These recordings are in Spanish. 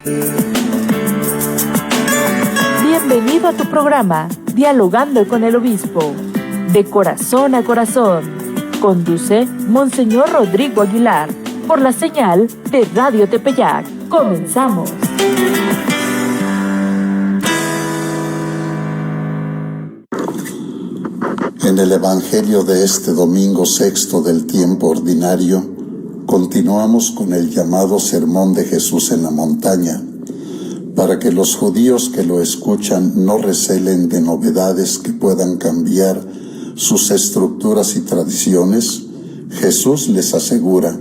Bienvenido a tu programa, Dialogando con el Obispo, de corazón a corazón. Conduce Monseñor Rodrigo Aguilar, por la señal de Radio Tepeyac. Comenzamos. En el Evangelio de este domingo sexto del tiempo ordinario, continuamos con el llamado Sermón de Jesús en la montaña, para que los judíos que lo escuchan no recelen de novedades que puedan cambiar sus estructuras y tradiciones. Jesús les asegura: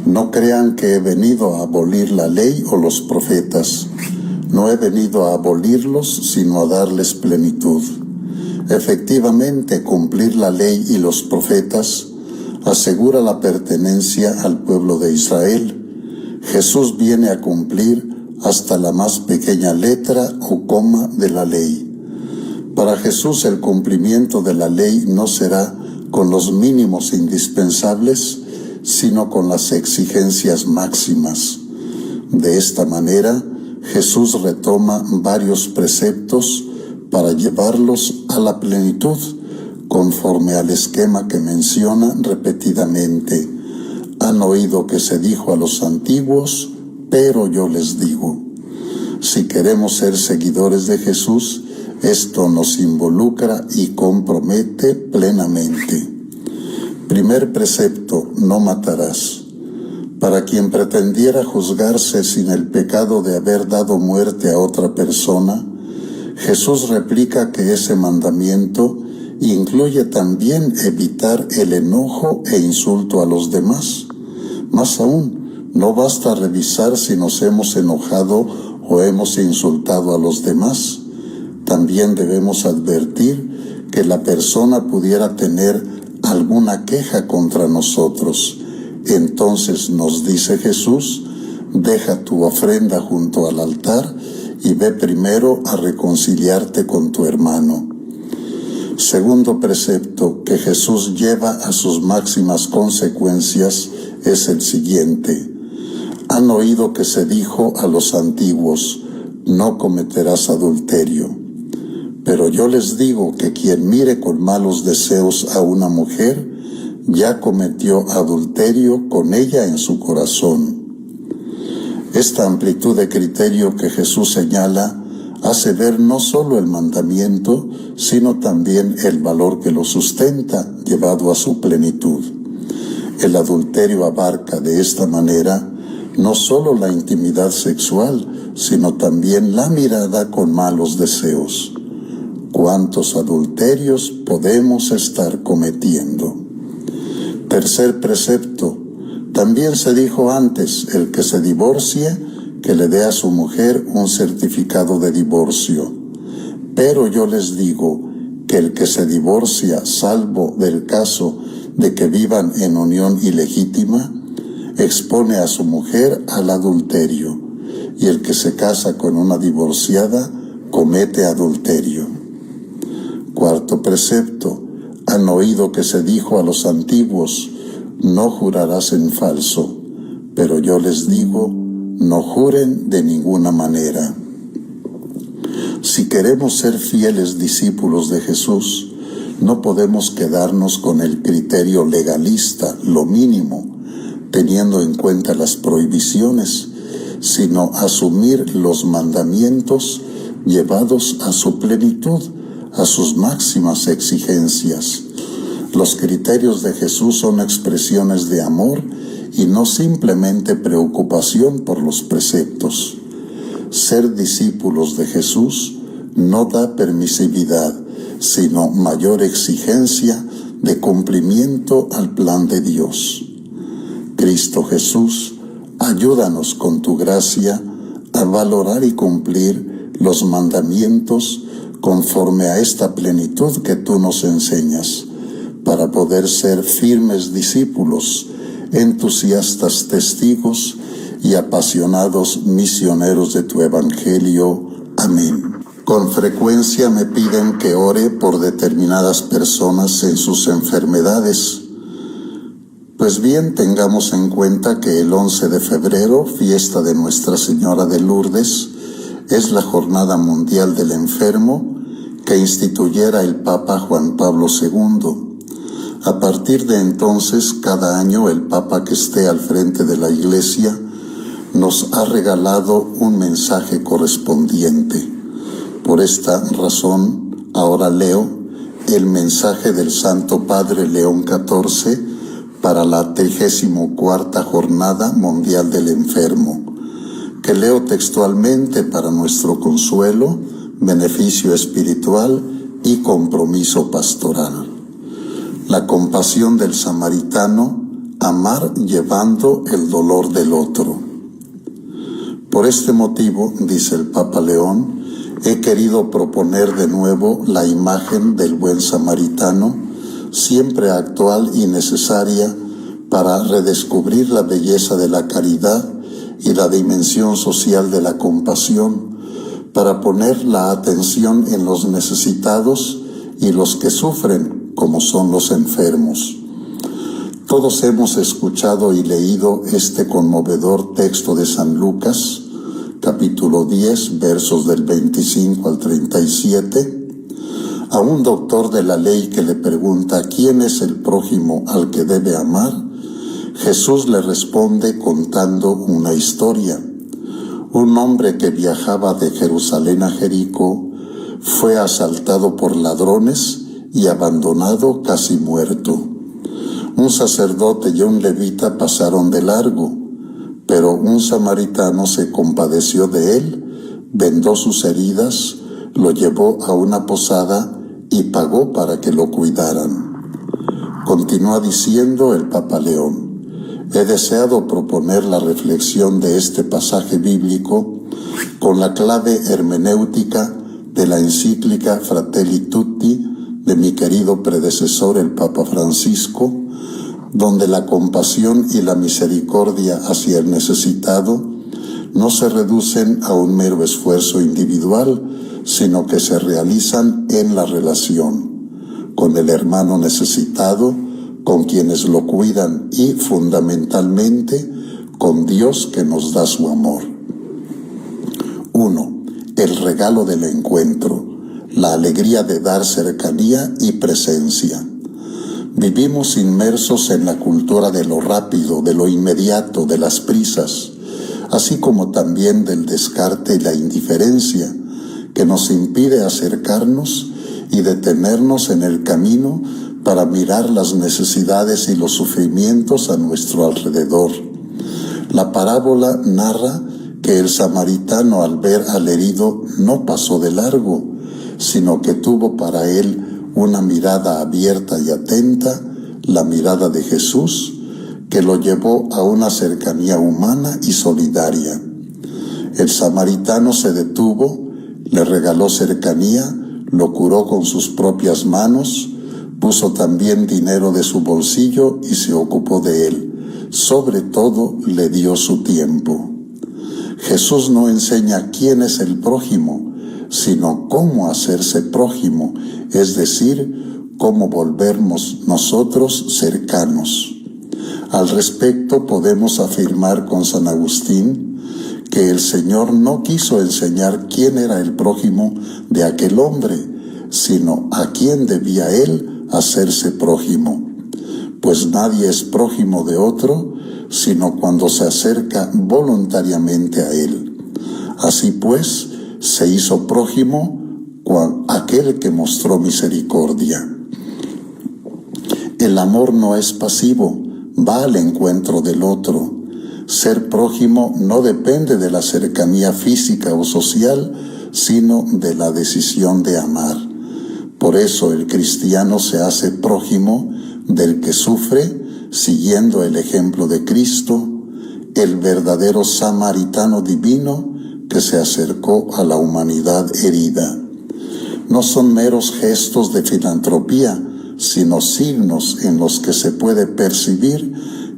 no crean que he venido a abolir la ley o los profetas. No he venido a abolirlos, sino a darles plenitud. Efectivamente, cumplir la ley y los profetas asegura la pertenencia al pueblo de Israel. Jesús viene a cumplir hasta la más pequeña letra o coma de la ley. Para Jesús, el cumplimiento de la ley no será con los mínimos indispensables, sino con las exigencias máximas. De esta manera, Jesús retoma varios preceptos para llevarlos a la plenitud, conforme al esquema que menciona repetidamente. Han oído que se dijo a los antiguos, pero yo les digo. Si queremos ser seguidores de Jesús, esto nos involucra y compromete plenamente. Primer precepto: no matarás. Para quien pretendiera juzgarse sin el pecado de haber dado muerte a otra persona, Jesús replica que ese mandamiento incluye también evitar el enojo e insulto a los demás. Más aún, no basta revisar si nos hemos enojado o hemos insultado a los demás. También debemos advertir que la persona pudiera tener alguna queja contra nosotros. Entonces nos dice Jesús: deja tu ofrenda junto al altar y ve primero a reconciliarte con tu hermano. Segundo precepto que Jesús lleva a sus máximas consecuencias es el siguiente: han oído que se dijo a los antiguos, no cometerás adulterio. Pero yo les digo que quien mire con malos deseos a una mujer, ya cometió adulterio con ella en su corazón. Esta amplitud de criterio que Jesús señala hace ver no solo el mandamiento, sino también el valor que lo sustenta, llevado a su plenitud. El adulterio abarca de esta manera no solo la intimidad sexual, sino también la mirada con malos deseos. ¿Cuántos adulterios podemos estar cometiendo? Tercer precepto: también se dijo antes, el que se divorcie, que le dé a su mujer un certificado de divorcio. Pero yo les digo que el que se divorcia, salvo del caso de que vivan en unión ilegítima, expone a su mujer al adulterio, y el que se casa con una divorciada comete adulterio. Cuarto precepto: han oído que se dijo a los antiguos, no jurarás en falso, pero yo les digo, no juren de ninguna manera. Si queremos ser fieles discípulos de Jesús, no podemos quedarnos con el criterio legalista, lo mínimo, teniendo en cuenta las prohibiciones, sino asumir los mandamientos llevados a su plenitud, a sus máximas exigencias. Los criterios de Jesús son expresiones de amor y no simplemente preocupación por los preceptos. Ser discípulos de Jesús no da permisividad, sino mayor exigencia de cumplimiento al plan de Dios. Cristo Jesús, ayúdanos con tu gracia a valorar y cumplir los mandamientos conforme a esta plenitud que tú nos enseñas, para poder ser firmes discípulos, entusiastas testigos y apasionados misioneros de tu Evangelio. Amén. Con frecuencia me piden que ore por determinadas personas en sus enfermedades. Pues bien, tengamos en cuenta que el 11 de febrero, fiesta de Nuestra Señora de Lourdes, es la Jornada Mundial del Enfermo que instituyera el Papa Juan Pablo II. A partir de entonces, cada año el Papa que esté al frente de la Iglesia nos ha regalado un mensaje correspondiente. Por esta razón, ahora leo el mensaje del Santo Padre León XIV para la 34ª Jornada Mundial del Enfermo, que leo textualmente para nuestro consuelo, beneficio espiritual y compromiso pastoral. La compasión del samaritano, amar llevando el dolor del otro. Por este motivo, dice el Papa León, he querido proponer de nuevo la imagen del buen samaritano, siempre actual y necesaria para redescubrir la belleza de la caridad y la dimensión social de la compasión, para poner la atención en los necesitados y los que sufren, como son los enfermos. Todos hemos escuchado y leído este conmovedor texto de San Lucas, capítulo 10, versos del 25 al 37, a un doctor de la ley que le pregunta quién es el prójimo al que debe amar, Jesús le responde contando una historia. Un hombre que viajaba de Jerusalén a Jericó fue asaltado por ladrones y abandonado casi muerto. Un sacerdote y un levita pasaron de largo, pero un samaritano se compadeció de él, vendó sus heridas, lo llevó a una posada y pagó para que lo cuidaran. Continúa diciendo el Papa León: he deseado proponer la reflexión de este pasaje bíblico con la clave hermenéutica de la encíclica Fratelli Tutti de mi querido predecesor el Papa Francisco, donde la compasión y la misericordia hacia el necesitado no se reducen a un mero esfuerzo individual, sino que se realizan en la relación con el hermano necesitado, con quienes lo cuidan y, fundamentalmente, con Dios que nos da su amor. 1. El regalo del encuentro, la alegría de dar cercanía y presencia. Vivimos inmersos en la cultura de lo rápido, de lo inmediato, de las prisas, así como también del descarte y la indiferencia, que nos impide acercarnos y detenernos en el camino para mirar las necesidades y los sufrimientos a nuestro alrededor. La parábola narra que el samaritano, al ver al herido, no pasó de largo, sino que tuvo para él una mirada abierta y atenta, la mirada de Jesús, que lo llevó a una cercanía humana y solidaria. El samaritano se detuvo, le regaló cercanía, lo curó con sus propias manos, puso también dinero de su bolsillo y se ocupó de él. Sobre todo, le dio su tiempo. Jesús no enseña quién es el prójimo, sino cómo hacerse prójimo, es decir, cómo volvernos nosotros cercanos. Al respecto, podemos afirmar con San Agustín que el Señor no quiso enseñar quién era el prójimo de aquel hombre, sino a quién debía él hacerse prójimo. Pues nadie es prójimo de otro, sino cuando se acerca voluntariamente a él. Así pues, se hizo prójimo aquel que mostró misericordia. El amor no es pasivo, va al encuentro del otro. Ser prójimo no depende de la cercanía física o social, sino de la decisión de amar. Por eso el cristiano se hace prójimo del que sufre, siguiendo el ejemplo de Cristo, el verdadero samaritano divino que se acercó a la humanidad herida. No son meros gestos de filantropía, sino signos en los que se puede percibir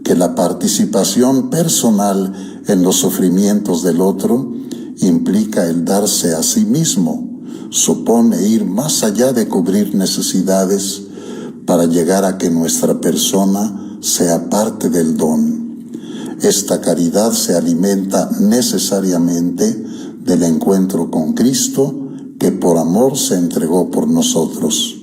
que la participación personal en los sufrimientos del otro implica el darse a sí mismo, supone ir más allá de cubrir necesidades para llegar a que nuestra persona sea parte del don. Esta caridad se alimenta necesariamente del encuentro con Cristo, que por amor se entregó por nosotros.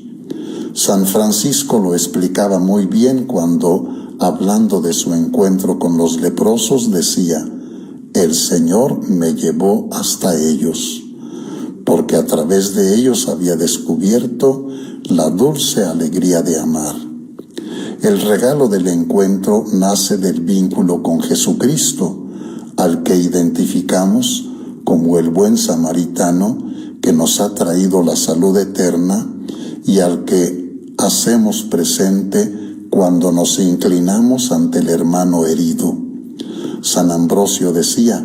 San Francisco lo explicaba muy bien cuando, hablando de su encuentro con los leprosos, decía: el Señor me llevó hasta ellos, porque a través de ellos había descubierto la dulce alegría de amar. El regalo del encuentro nace del vínculo con Jesucristo, al que identificamos como el buen samaritano que nos ha traído la salud eterna y al que hacemos presente cuando nos inclinamos ante el hermano herido. San Ambrosio decía: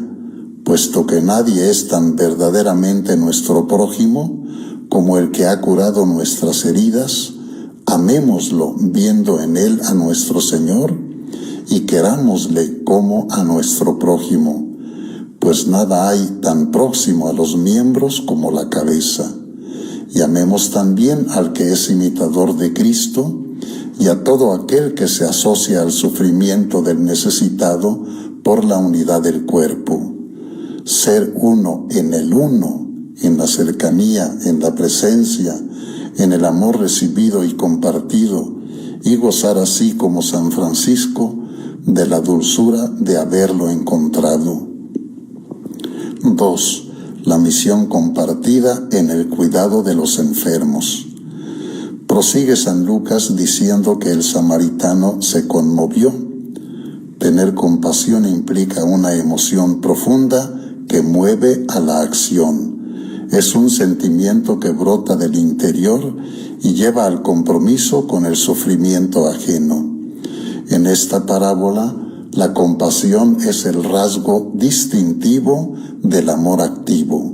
puesto que nadie es tan verdaderamente nuestro prójimo como el que ha curado nuestras heridas, amémoslo viendo en él a nuestro Señor y querámosle como a nuestro prójimo, pues nada hay tan próximo a los miembros como la cabeza. Y amemos también al que es imitador de Cristo y a todo aquel que se asocia al sufrimiento del necesitado por la unidad del cuerpo. Ser uno, en la cercanía, en la presencia, en el amor recibido y compartido, y gozar así como San Francisco de la dulzura de haberlo encontrado. 2. La misión compartida en el cuidado de los enfermos. Prosigue San Lucas diciendo que el samaritano se conmovió. Tener compasión implica una emoción profunda que mueve a la acción. Es un sentimiento que brota del interior y lleva al compromiso con el sufrimiento ajeno. En esta parábola, la compasión es el rasgo distintivo del amor activo.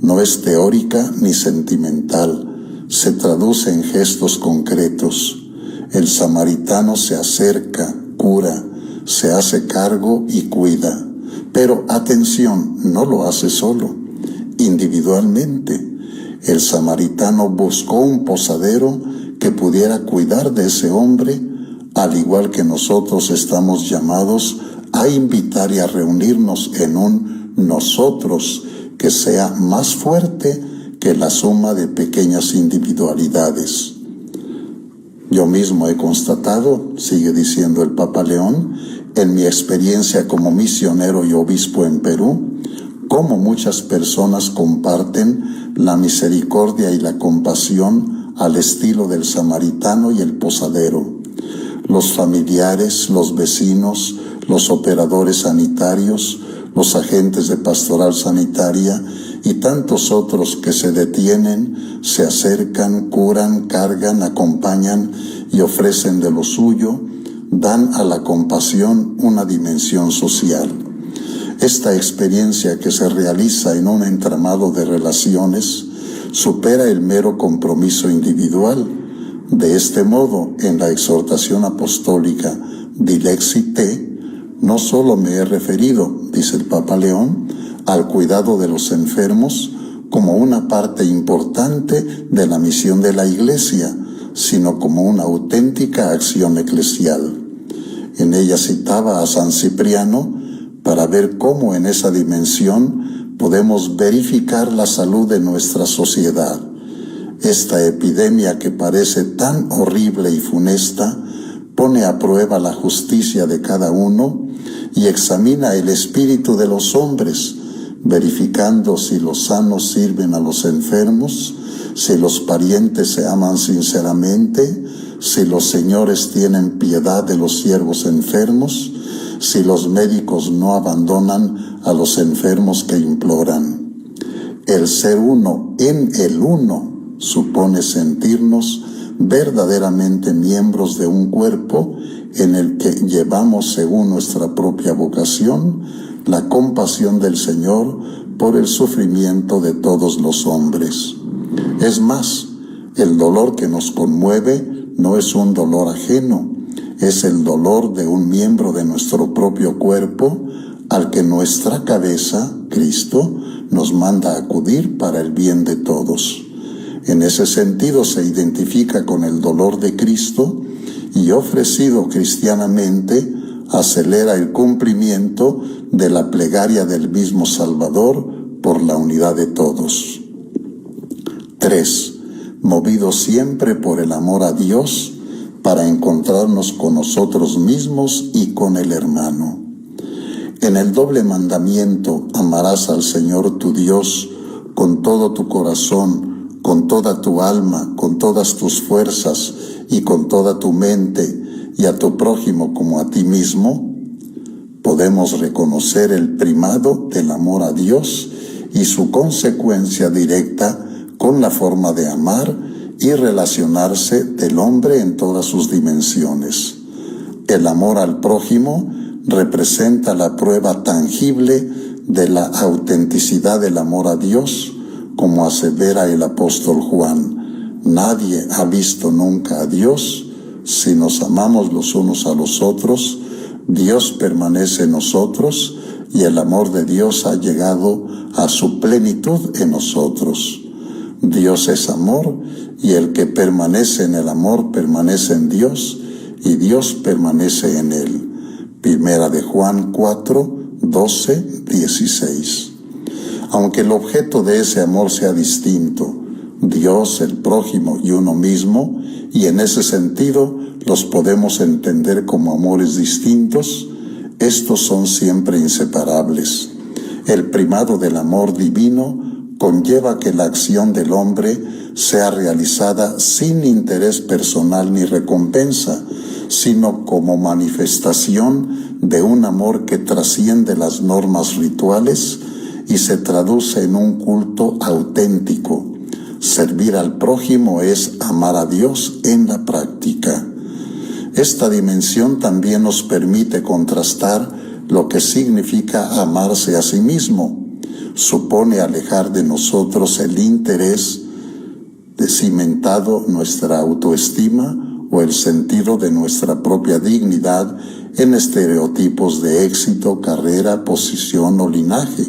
No es teórica ni sentimental, se traduce en gestos concretos. El samaritano se acerca, cura, se hace cargo y cuida. Pero atención, no lo hace solo, individualmente. El samaritano buscó un posadero que pudiera cuidar de ese hombre, al igual que nosotros estamos llamados a invitar y a reunirnos en un nosotros que sea más fuerte que la suma de pequeñas individualidades. Yo mismo he constatado, sigue diciendo el Papa León, en mi experiencia como misionero y obispo en Perú, cómo muchas personas comparten la misericordia y la compasión al estilo del samaritano y el posadero. Los familiares, los vecinos, los operadores sanitarios, los agentes de pastoral sanitaria y tantos otros que se detienen, se acercan, curan, cargan, acompañan y ofrecen de lo suyo, dan a la compasión una dimensión social. Esta experiencia que se realiza en un entramado de relaciones supera el mero compromiso individual. De este modo, en la exhortación apostólica Dilexi Te, no solo me he referido, dice el Papa León, al cuidado de los enfermos como una parte importante de la misión de la Iglesia, sino como una auténtica acción eclesial. En ella citaba a San Cipriano para ver cómo en esa dimensión podemos verificar la salud de nuestra sociedad. Esta epidemia que parece tan horrible y funesta pone a prueba la justicia de cada uno y examina el espíritu de los hombres, verificando si los sanos sirven a los enfermos, si los parientes se aman sinceramente, si los señores tienen piedad de los siervos enfermos, si los médicos no abandonan a los enfermos que imploran. El ser uno en el uno supone sentirnos verdaderamente miembros de un cuerpo en el que llevamos, según nuestra propia vocación, la compasión del Señor por el sufrimiento de todos los hombres. Es más, el dolor que nos conmueve no es un dolor ajeno, es el dolor de un miembro de nuestro propio cuerpo al que nuestra cabeza, Cristo, nos manda acudir para el bien de todos. En ese sentido se identifica con el dolor de Cristo y ofrecido cristianamente, acelera el cumplimiento de la plegaria del mismo Salvador por la unidad de todos. 3. Movido siempre por el amor a Dios para encontrarnos con nosotros mismos y con el hermano. En el doble mandamiento, amarás al Señor tu Dios con todo tu corazón, con toda tu alma, con todas tus fuerzas y con toda tu mente, y a tu prójimo como a ti mismo, podemos reconocer el primado del amor a Dios y su consecuencia directa con la forma de amar y relacionarse del hombre en todas sus dimensiones. El amor al prójimo representa la prueba tangible de la autenticidad del amor a Dios, como asevera el apóstol Juan: nadie ha visto nunca a Dios. Si nos amamos los unos a los otros, Dios permanece en nosotros y el amor de Dios ha llegado a su plenitud en nosotros. Dios es amor, y el que permanece en el amor permanece en Dios, y Dios permanece en él. Primera de Juan 4, 12, 16. Aunque el objeto de ese amor sea distinto, Dios, el prójimo y uno mismo, y en ese sentido los podemos entender como amores distintos, estos son siempre inseparables. El primado del amor divino conlleva que la acción del hombre sea realizada sin interés personal ni recompensa, sino como manifestación de un amor que trasciende las normas rituales y se traduce en un culto auténtico. Servir al prójimo es amar a Dios en la práctica. Esta dimensión también nos permite contrastar lo que significa amarse a sí mismo. Supone alejar de nosotros el interés de cimentado nuestra autoestima o el sentido de nuestra propia dignidad en estereotipos de éxito, carrera, posición o linaje,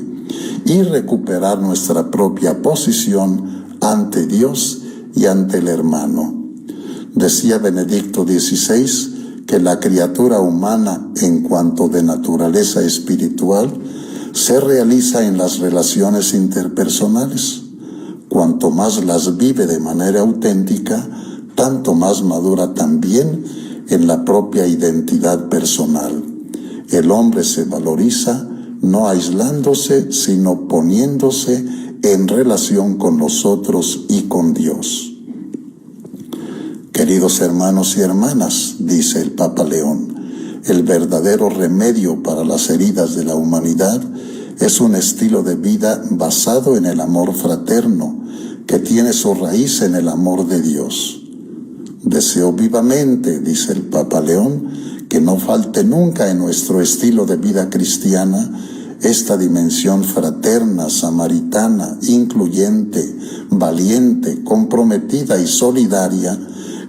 y recuperar nuestra propia posición ante Dios y ante el hermano. Decía Benedicto XVI que la criatura humana, en cuanto de naturaleza espiritual, se realiza en las relaciones interpersonales. Cuanto más las vive de manera auténtica, tanto más madura también en la propia identidad personal. El hombre se valoriza no aislándose, sino poniéndose en relación con nosotros y con Dios. Queridos hermanos y hermanas, dice el Papa León, el verdadero remedio para las heridas de la humanidad es un estilo de vida basado en el amor fraterno, que tiene su raíz en el amor de Dios. Deseo vivamente, dice el Papa León, que no falte nunca en nuestro estilo de vida cristiana esta dimensión fraterna, samaritana, incluyente, valiente, comprometida y solidaria,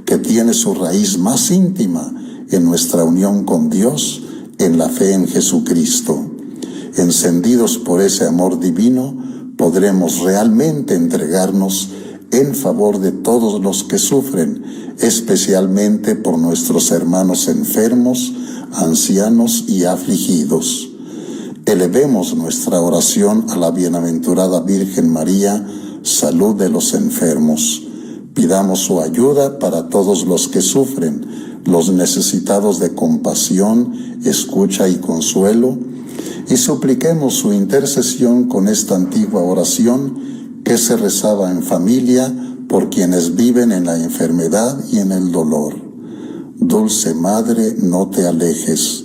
que tiene su raíz más íntima en nuestra unión con Dios, en la fe en Jesucristo. Encendidos por ese amor divino, podremos realmente entregarnos en favor de todos los que sufren, especialmente por nuestros hermanos enfermos, ancianos y afligidos. Elevemos nuestra oración a la bienaventurada Virgen María, salud de los enfermos. Pidamos su ayuda para todos los que sufren, los necesitados de compasión, escucha y consuelo, y supliquemos su intercesión con esta antigua oración que se rezaba en familia por quienes viven en la enfermedad y en el dolor. Dulce Madre, no te alejes,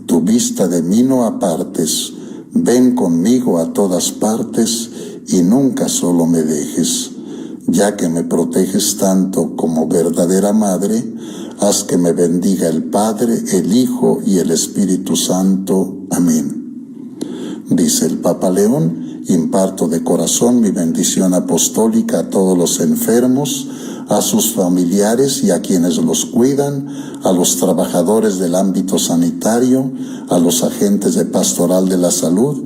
tu vista de mí no apartes, ven conmigo a todas partes y nunca solo me dejes. Ya que me proteges tanto como verdadera Madre, haz que me bendiga el Padre, el Hijo y el Espíritu Santo. Amén. Dice el Papa León, imparto de corazón mi bendición apostólica a todos los enfermos, a sus familiares y a quienes los cuidan, a los trabajadores del ámbito sanitario, a los agentes de pastoral de la salud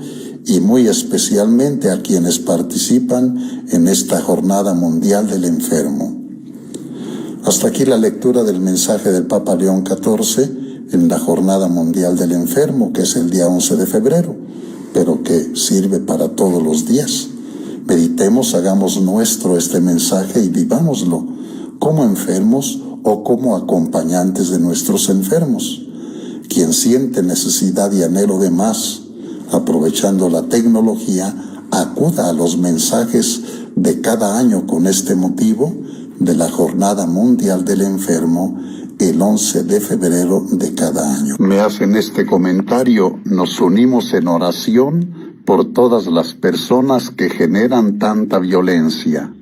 y muy especialmente a quienes participan en esta Jornada Mundial del Enfermo. Hasta aquí la lectura del mensaje del Papa León XIV en la Jornada Mundial del Enfermo, que es el día 11 de febrero, pero que sirve para todos los días. Meditemos, hagamos nuestro este mensaje y vivámoslo como enfermos o como acompañantes de nuestros enfermos. Quien siente necesidad y anhelo de más, aprovechando la tecnología, acuda a los mensajes de cada año con este motivo de la Jornada Mundial del Enfermo, el 11 de febrero de cada año. Me hacen este comentario: nos unimos en oración por todas las personas que generan tanta violencia.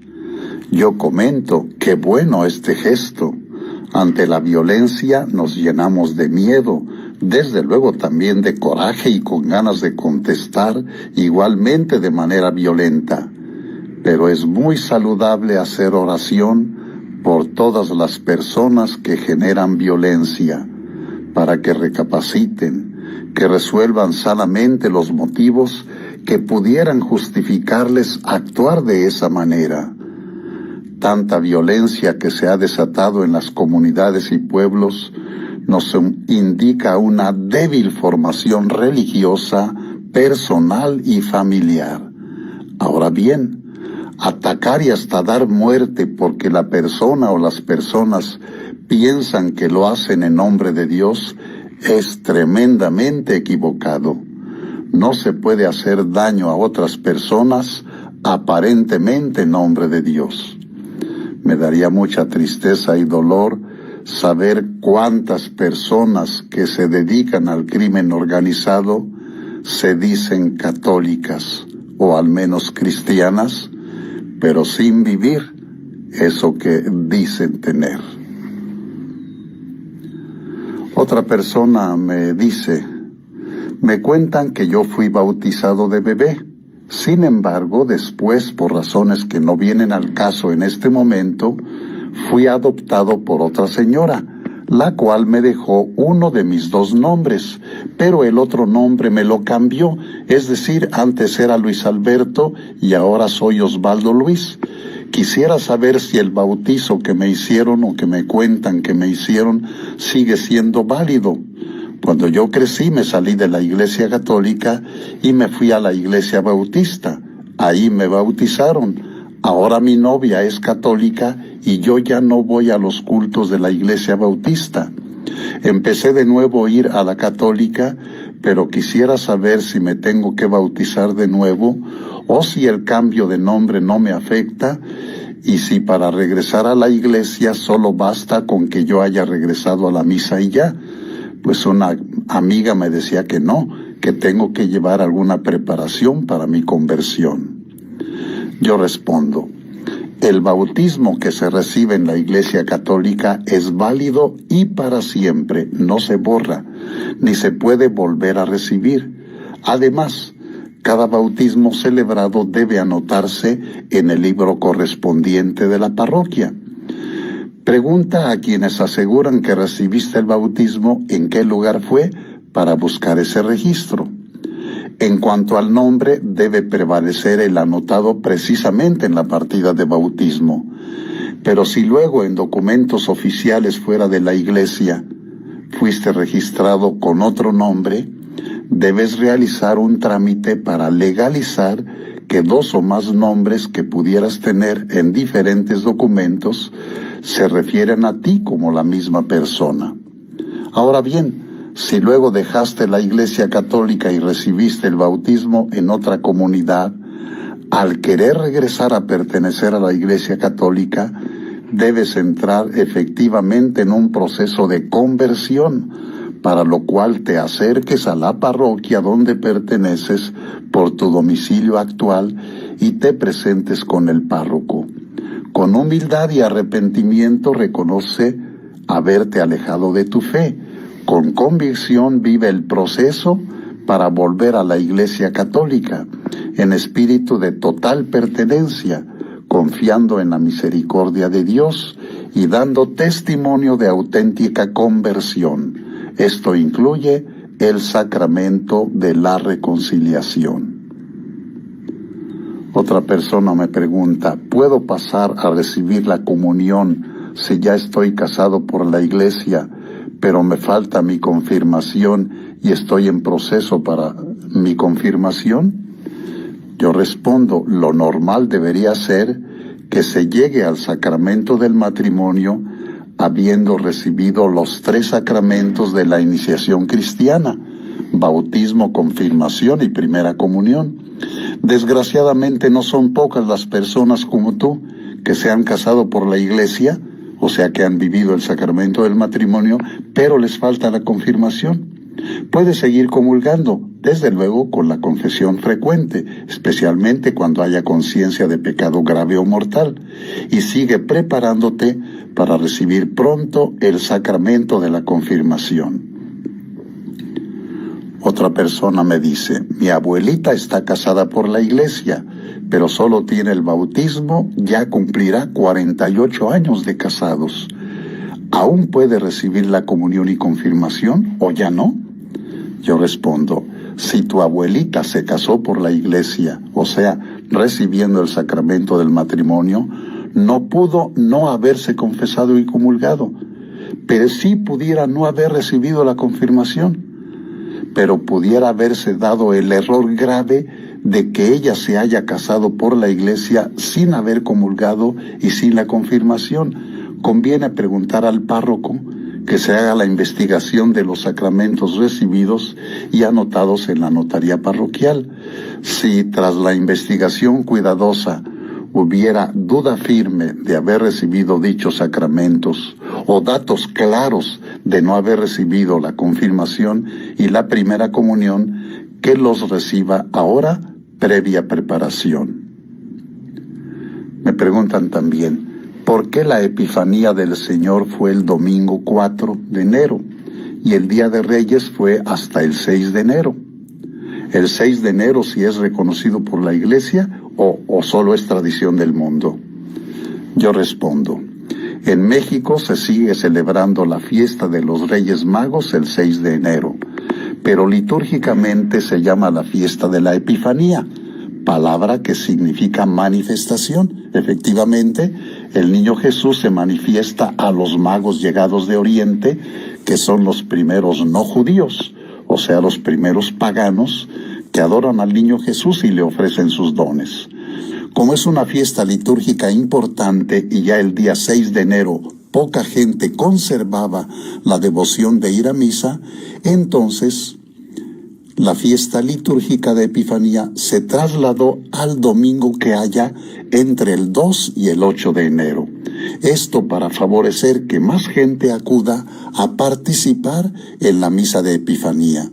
Yo comento, qué bueno este gesto. Ante la violencia nos llenamos de miedo, desde luego también de coraje y con ganas de contestar igualmente de manera violenta. Pero es muy saludable hacer oración por todas las personas que generan violencia, para que recapaciten, que resuelvan sanamente los motivos que pudieran justificarles actuar de esa manera. Tanta violencia que se ha desatado en las comunidades y pueblos nos indica una débil formación religiosa, personal y familiar. Ahora bien, atacar y hasta dar muerte porque la persona o las personas piensan que lo hacen en nombre de Dios es tremendamente equivocado. No se puede hacer daño a otras personas aparentemente en nombre de Dios. Me daría mucha tristeza y dolor saber cuántas personas que se dedican al crimen organizado se dicen católicas o al menos cristianas, pero sin vivir eso que dicen tener. Otra persona me dice, me cuentan que yo fui bautizado de bebé. Sin embargo, después, por razones que no vienen al caso en este momento, fui adoptado por otra señora, la cual me dejó uno de mis dos nombres, pero el otro nombre me lo cambió, es decir, antes era Luis Alberto y ahora soy Osvaldo Luis. Quisiera saber si el bautizo que me hicieron o que me cuentan que me hicieron sigue siendo válido. Cuando yo crecí me salí de la Iglesia Católica y me fui a la Iglesia Bautista. Ahí me bautizaron. Ahora mi novia es católica y yo ya no voy a los cultos de la Iglesia Bautista. Empecé de nuevo a ir a la católica, pero quisiera saber si me tengo que bautizar de nuevo o si el cambio de nombre no me afecta y si para regresar a la iglesia solo basta con que yo haya regresado a la misa y ya. Pues una amiga me decía que no, que tengo que llevar alguna preparación para mi conversión. Yo respondo, el bautismo que se recibe en la Iglesia Católica es válido y para siempre, no se borra, ni se puede volver a recibir. Además, cada bautismo celebrado debe anotarse en el libro correspondiente de la parroquia. Pregunta a quienes aseguran que recibiste el bautismo en qué lugar fue para buscar ese registro. En cuanto al nombre, debe prevalecer el anotado precisamente en la partida de bautismo. Pero si luego en documentos oficiales fuera de la iglesia fuiste registrado con otro nombre, debes realizar un trámite para legalizar que dos o más nombres que pudieras tener en diferentes documentos se refieren a ti como la misma persona. Ahora bien, si luego dejaste la Iglesia Católica y recibiste el bautismo en otra comunidad, al querer regresar a pertenecer a la Iglesia Católica, debes entrar efectivamente en un proceso de conversión, para lo cual te acerques a la parroquia donde perteneces por tu domicilio actual y te presentes con el párroco. Con humildad y arrepentimiento reconoce haberte alejado de tu fe. Con convicción vive el proceso para volver a la Iglesia Católica, en espíritu de total pertenencia, confiando en la misericordia de Dios y dando testimonio de auténtica conversión. Esto incluye el sacramento de la reconciliación. Otra persona me pregunta, ¿puedo pasar a recibir la comunión si ya estoy casado por la Iglesia, pero me falta mi confirmación y estoy en proceso para mi confirmación? Yo respondo, lo normal debería ser que se llegue al sacramento del matrimonio habiendo recibido los 3 sacramentos de la iniciación cristiana: bautismo, confirmación y primera comunión. Desgraciadamente no son pocas las personas como tú que se han casado por la Iglesia, o sea que han vivido el sacramento del matrimonio, pero les falta la confirmación. Puedes seguir comulgando, desde luego con la confesión frecuente, especialmente cuando haya conciencia de pecado grave o mortal, y sigue preparándote para recibir pronto el sacramento de la confirmación. Otra persona me dice, mi abuelita está casada por la Iglesia, pero solo tiene el bautismo, ya cumplirá 48 años de casados. ¿Aún puede recibir la comunión y confirmación o ya no? Yo respondo, si tu abuelita se casó por la Iglesia, o sea, recibiendo el sacramento del matrimonio, no pudo no haberse confesado y comulgado, pero sí pudiera no haber recibido la confirmación, pero pudiera haberse dado el error grave de que ella se haya casado por la Iglesia sin haber comulgado y sin la confirmación. Conviene preguntar al párroco que se haga la investigación de los sacramentos recibidos y anotados en la notaría parroquial. Si tras la investigación cuidadosa hubiera duda firme de haber recibido dichos sacramentos o datos claros de no haber recibido la confirmación y la primera comunión, que los reciba ahora previa preparación. Me preguntan también, ¿por qué la Epifanía del Señor fue el domingo 4 de enero y el Día de Reyes fue hasta el 6 de enero? ¿El 6 de enero sí es reconocido por la Iglesia o solo es tradición del mundo? Yo respondo, en México se sigue celebrando la fiesta de los Reyes Magos el 6 de enero, pero litúrgicamente se llama la fiesta de la Epifanía, palabra que significa manifestación. Efectivamente, el niño Jesús se manifiesta a los magos llegados de Oriente, que son los primeros no judíos, o sea, los primeros paganos que adoran al niño Jesús y le ofrecen sus dones. Como es una fiesta litúrgica importante y ya el día 6 de enero poca gente conservaba la devoción de ir a misa, entonces la fiesta litúrgica de Epifanía se trasladó al domingo que haya entre el 2 y el 8 de enero. Esto para favorecer que más gente acuda a participar en la misa de Epifanía.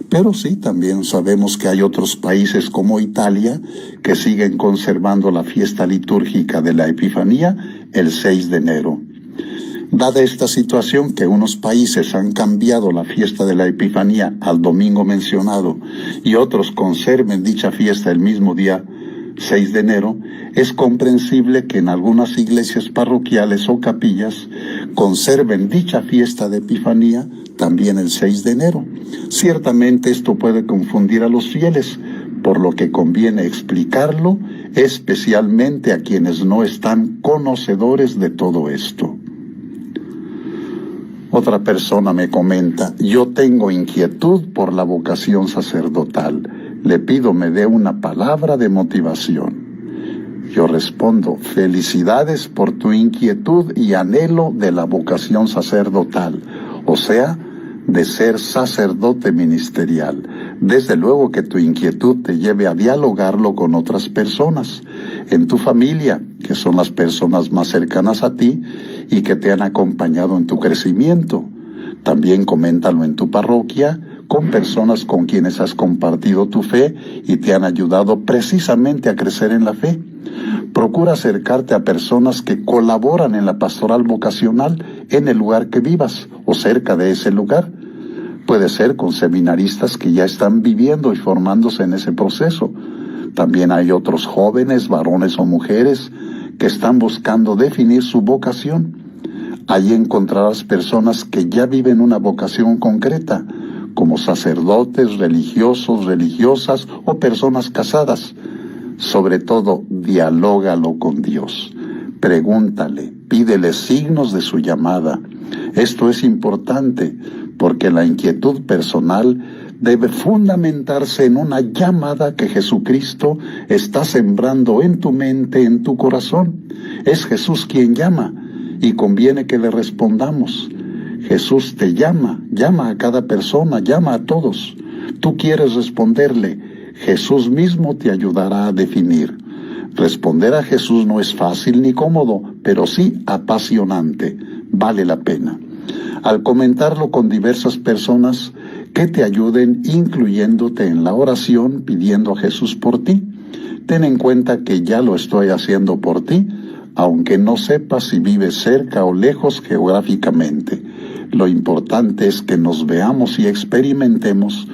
Pero sí, también sabemos que hay otros países como Italia que siguen conservando la fiesta litúrgica de la Epifanía el 6 de enero. Dada esta situación que unos países han cambiado la fiesta de la Epifanía al domingo mencionado y otros conserven dicha fiesta el mismo día 6 de enero, es comprensible que en algunas iglesias parroquiales o capillas conserven dicha fiesta de Epifanía también el 6 de enero. Ciertamente esto puede confundir a los fieles, por lo que conviene explicarlo, especialmente a quienes no están conocedores de todo esto. Otra persona me comenta, yo tengo inquietud por la vocación sacerdotal. Le pido me dé una palabra de motivación. Yo respondo, felicidades por tu inquietud y anhelo de la vocación sacerdotal, o sea, de ser sacerdote ministerial. Desde luego que tu inquietud te lleve a dialogarlo con otras personas, en tu familia, que son las personas más cercanas a ti y que te han acompañado en tu crecimiento. También coméntalo en tu parroquia, con personas con quienes has compartido tu fe y te han ayudado precisamente a crecer en la fe. Procura acercarte a personas que colaboran en la pastoral vocacional en el lugar que vivas o cerca de ese lugar. Puede ser con seminaristas que ya están viviendo y formándose en ese proceso. También hay otros jóvenes, varones o mujeres, que están buscando definir su vocación. Allí encontrarás personas que ya viven una vocación concreta, como sacerdotes, religiosos, religiosas o personas casadas. Sobre todo, dialógalo con Dios. Pregúntale, pídele signos de su llamada. Esto es importante porque la inquietud personal debe fundamentarse en una llamada que Jesucristo está sembrando en tu mente, en tu corazón. Es Jesús quien llama y conviene que le respondamos. Jesús te llama, llama a cada persona, llama a todos. Tú quieres responderle, Jesús mismo te ayudará a definir. Responder a Jesús no es fácil ni cómodo, pero sí apasionante, vale la pena. Al comentarlo con diversas personas que te ayuden, incluyéndote en la oración, pidiendo a Jesús por ti, ten en cuenta que ya lo estoy haciendo por ti, aunque no sepas si vives cerca o lejos geográficamente. Lo importante es que nos veamos y experimentemos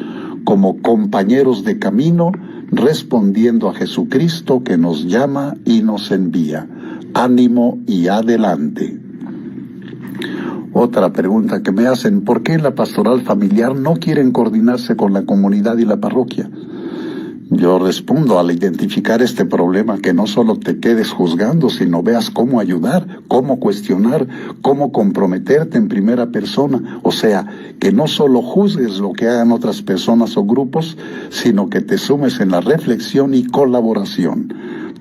como compañeros de camino, respondiendo a Jesucristo que nos llama y nos envía. Ánimo y adelante. Otra pregunta que me hacen, ¿por qué en la pastoral familiar no quieren coordinarse con la comunidad y la parroquia? Yo respondo, al identificar este problema, que no solo te quedes juzgando, sino veas cómo ayudar, cómo cuestionar, cómo comprometerte en primera persona. O sea, que no solo juzgues lo que hagan otras personas o grupos, sino que te sumes en la reflexión y colaboración.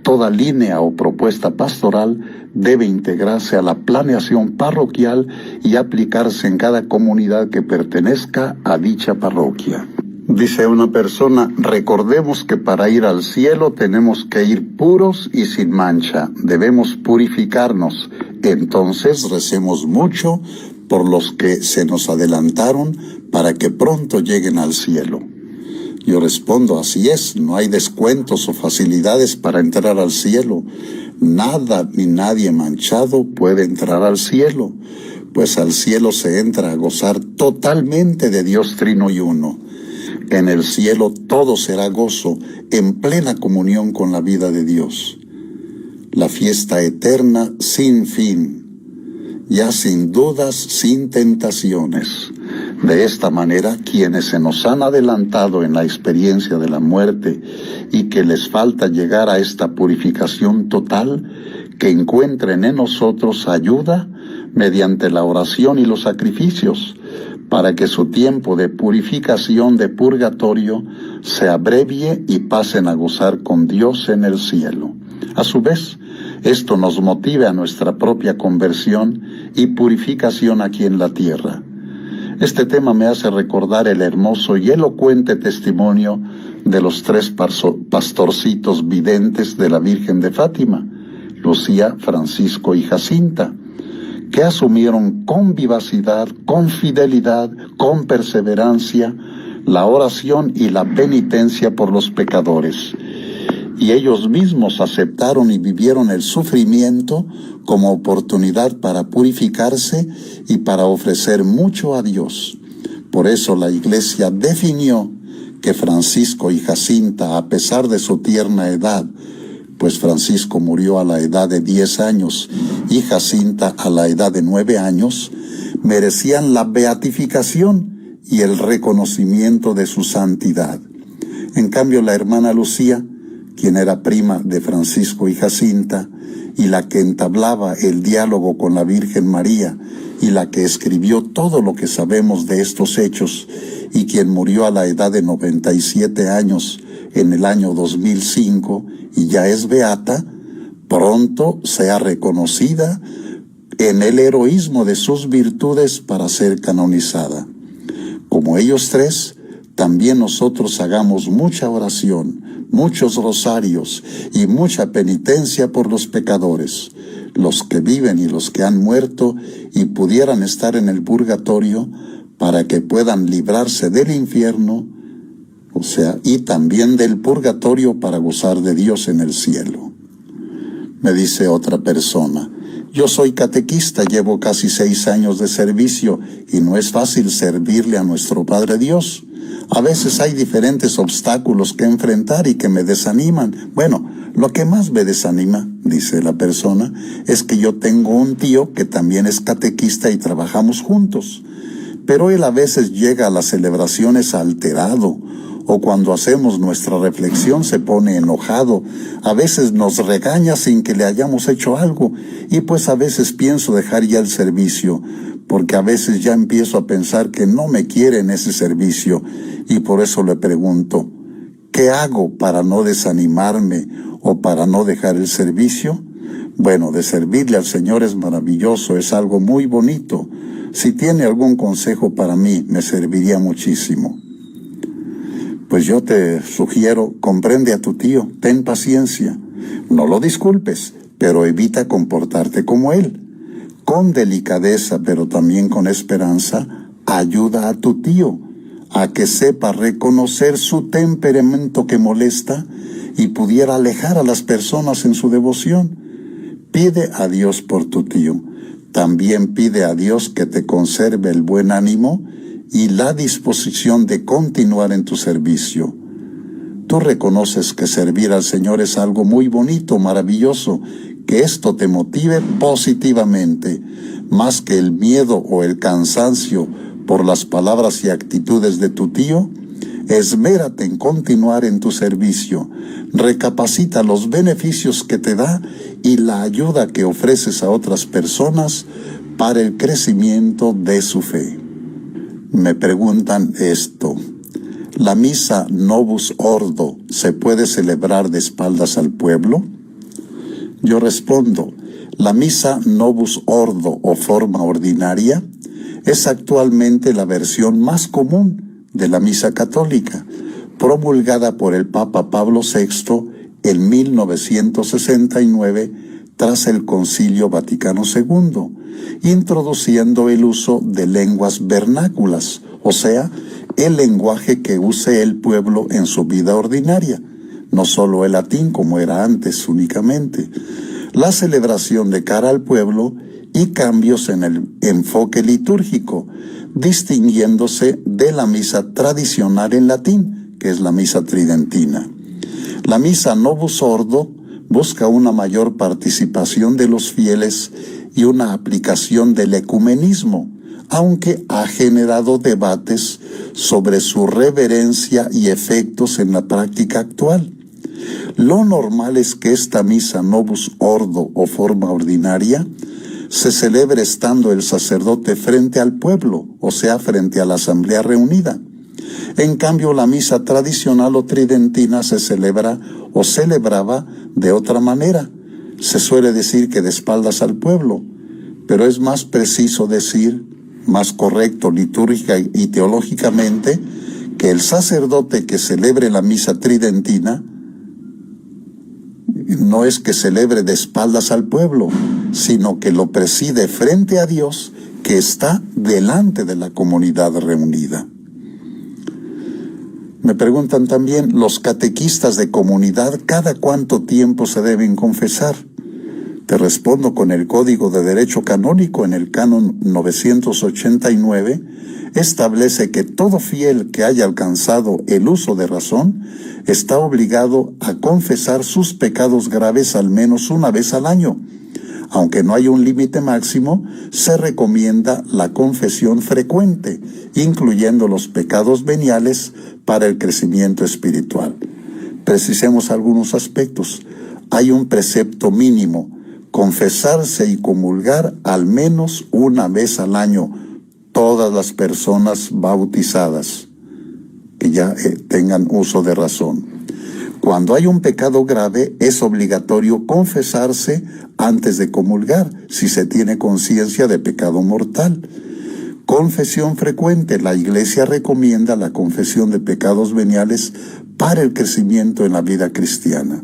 Toda línea o propuesta pastoral debe integrarse a la planeación parroquial y aplicarse en cada comunidad que pertenezca a dicha parroquia. Dice una persona, recordemos que para ir al cielo tenemos que ir puros y sin mancha, debemos purificarnos. Entonces recemos mucho por los que se nos adelantaron para que pronto lleguen al cielo. Yo respondo, así es, no hay descuentos o facilidades para entrar al cielo. Nada ni nadie manchado puede entrar al cielo, pues al cielo se entra a gozar totalmente de Dios Trino y Uno. En el cielo todo será gozo, en plena comunión con la vida de Dios. La fiesta eterna sin fin, ya sin dudas, sin tentaciones. De esta manera, quienes se nos han adelantado en la experiencia de la muerte y que les falta llegar a esta purificación total, que encuentren en nosotros ayuda mediante la oración y los sacrificios, para que su tiempo de purificación de purgatorio se abrevie y pasen a gozar con Dios en el cielo. A su vez, esto nos motive a nuestra propia conversión y purificación aquí en la tierra. Este tema me hace recordar el hermoso y elocuente testimonio de los 3 pastorcitos videntes de la Virgen de Fátima, Lucía, Francisco y Jacinta, que asumieron con vivacidad, con fidelidad, con perseverancia, la oración y la penitencia por los pecadores. Y ellos mismos aceptaron y vivieron el sufrimiento como oportunidad para purificarse y para ofrecer mucho a Dios. Por eso la Iglesia definió que Francisco y Jacinta, a pesar de su tierna edad, pues Francisco murió a la edad de 10 años y Jacinta a la edad de 9 años, merecían la beatificación y el reconocimiento de su santidad. En cambio, la hermana Lucía, quien era prima de Francisco y Jacinta, y la que entablaba el diálogo con la Virgen María, y la que escribió todo lo que sabemos de estos hechos, y quien murió a la edad de 97 años en el año 2005, y ya es beata, pronto sea reconocida en el heroísmo de sus virtudes para ser canonizada. Como ellos 3, también nosotros hagamos mucha oración, muchos rosarios y mucha penitencia por los pecadores, los que viven y los que han muerto y pudieran estar en el purgatorio, para que puedan librarse del infierno, y también del purgatorio para gozar de Dios en el cielo. Me dice otra persona, yo soy catequista, llevo casi 6 años de servicio y no es fácil servirle a nuestro Padre Dios. A veces hay diferentes obstáculos que enfrentar y que me desaniman. Bueno, lo que más me desanima, dice la persona, es que yo tengo un tío que también es catequista y trabajamos juntos. Pero él a veces llega a las celebraciones alterado o cuando hacemos nuestra reflexión se pone enojado, a veces nos regaña sin que le hayamos hecho algo, y pues a veces pienso dejar ya el servicio, porque a veces ya empiezo a pensar que no me quiere en ese servicio, y por eso le pregunto, ¿qué hago para no desanimarme o para no dejar el servicio? Bueno, de servirle al Señor es maravilloso, es algo muy bonito. Si tiene algún consejo para mí, me serviría muchísimo. Pues yo te sugiero, comprende a tu tío, ten paciencia. No lo disculpes, pero evita comportarte como él. Con delicadeza, pero también con esperanza, ayuda a tu tío a que sepa reconocer su temperamento que molesta y pudiera alejar a las personas en su devoción. Pide a Dios por tu tío. También pide a Dios que te conserve el buen ánimo y la disposición de continuar en tu servicio. Tú reconoces que servir al Señor es algo muy bonito, maravilloso, que esto te motive positivamente, más que el miedo o el cansancio por las palabras y actitudes de tu tío. Esmérate en continuar en tu servicio, recapacita los beneficios que te da y la ayuda que ofreces a otras personas para el crecimiento de su fe. Me preguntan esto, ¿la misa Novus Ordo se puede celebrar de espaldas al pueblo? Yo respondo, la misa Novus Ordo o forma ordinaria es actualmente la versión más común de la misa católica, promulgada por el Papa Pablo VI en 1969 tras el Concilio Vaticano II, introduciendo el uso de lenguas vernáculas, o sea, el lenguaje que use el pueblo en su vida ordinaria, no solo el latín como era antes únicamente, la celebración de cara al pueblo y cambios en el enfoque litúrgico, distinguiéndose de la misa tradicional en latín, que es la misa tridentina. La misa Novus Ordo busca una mayor participación de los fieles y una aplicación del ecumenismo, aunque ha generado debates sobre su reverencia y efectos en la práctica actual. Lo normal es que esta misa Novus Ordo o forma ordinaria se celebre estando el sacerdote frente al pueblo, o sea, frente a la asamblea reunida. En cambio, la misa tradicional o tridentina se celebra o celebraba de otra manera. Se suele decir que de espaldas al pueblo, pero es más preciso decir, más correcto litúrgica y teológicamente, que el sacerdote que celebre la misa tridentina no es que celebre de espaldas al pueblo, sino que lo preside frente a Dios, que está delante de la comunidad reunida. Me preguntan también, ¿los catequistas de comunidad cada cuánto tiempo se deben confesar? Te respondo con el Código de Derecho Canónico en el Canon 989, establece que todo fiel que haya alcanzado el uso de razón está obligado a confesar sus pecados graves al menos una vez al año. Aunque no hay un límite máximo, se recomienda la confesión frecuente, incluyendo los pecados veniales para el crecimiento espiritual. Precisemos algunos aspectos. Hay un precepto mínimo: confesarse y comulgar al menos una vez al año todas las personas bautizadas que ya tengan uso de razón. Cuando hay un pecado grave, es obligatorio confesarse antes de comulgar, si se tiene conciencia de pecado mortal. Confesión frecuente. La Iglesia recomienda la confesión de pecados veniales para el crecimiento en la vida cristiana.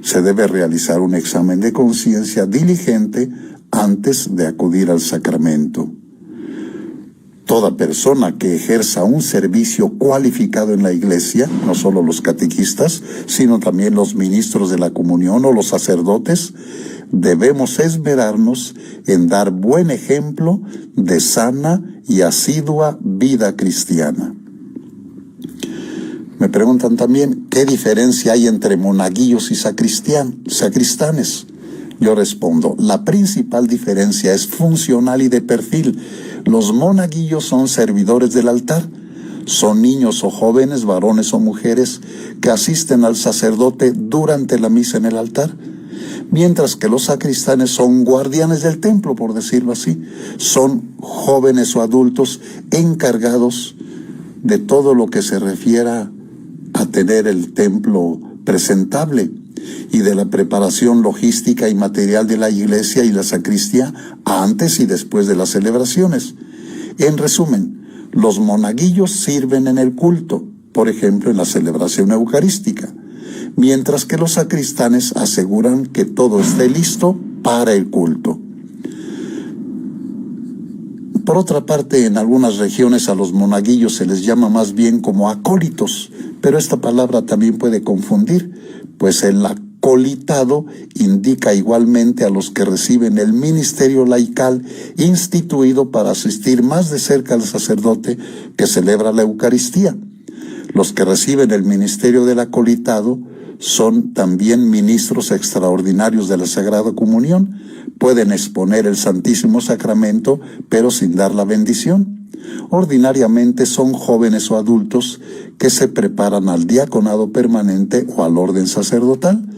Se debe realizar un examen de conciencia diligente antes de acudir al sacramento. Toda persona que ejerza un servicio cualificado en la Iglesia, no solo los catequistas, sino también los ministros de la comunión o los sacerdotes, debemos esmerarnos en dar buen ejemplo de sana y asidua vida cristiana. Me preguntan también, ¿qué diferencia hay entre monaguillos y sacristanes? Yo respondo, la principal diferencia es funcional y de perfil. Los monaguillos son servidores del altar, Son niños o jóvenes, varones o mujeres, que asisten al sacerdote durante la misa en el altar, mientras que los sacristanes son guardianes del templo, por decirlo así. Son jóvenes o adultos encargados de todo lo que se refiera a tener el templo presentable y de la preparación logística y material de la iglesia y la sacristía antes y después de las celebraciones. En resumen, los monaguillos sirven en el culto, por ejemplo en la celebración eucarística, mientras que los sacristanes aseguran que todo esté listo para el culto. Por otra parte, en algunas regiones a los monaguillos se les llama más bien como acólitos, pero esta palabra también puede confundir, pues el acolitado indica igualmente a los que reciben el ministerio laical instituido para asistir más de cerca al sacerdote que celebra la Eucaristía. Los que reciben el ministerio del acolitado son también ministros extraordinarios de la Sagrada Comunión. Pueden exponer el Santísimo Sacramento, pero sin dar la bendición. Ordinariamente son jóvenes o adultos que se preparan al diaconado permanente o al orden sacerdotal,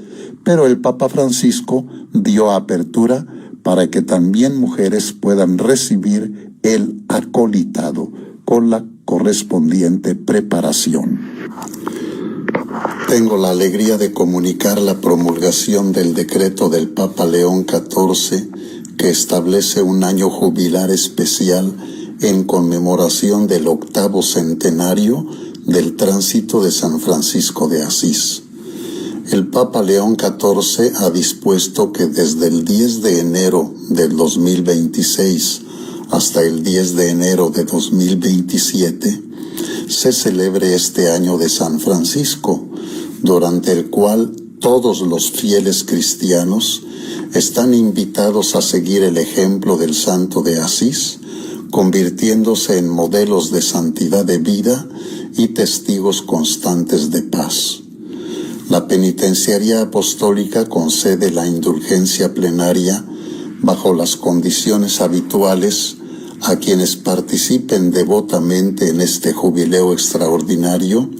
pero el Papa Francisco dio apertura para que también mujeres puedan recibir el acolitado con la correspondiente preparación. Tengo la alegría de comunicar la promulgación del decreto del Papa León XIV que establece un año jubilar especial en conmemoración del 8º centenario del tránsito de San Francisco de Asís. El Papa León XIV ha dispuesto que desde el 10 de enero del 2026 hasta el 10 de enero de 2027 se celebre este año de San Francisco, durante el cual todos los fieles cristianos están invitados a seguir el ejemplo del Santo de Asís, convirtiéndose en modelos de santidad de vida y testigos constantes de paz. La Penitenciaría Apostólica concede la indulgencia plenaria bajo las condiciones habituales a quienes participen devotamente en este jubileo extraordinario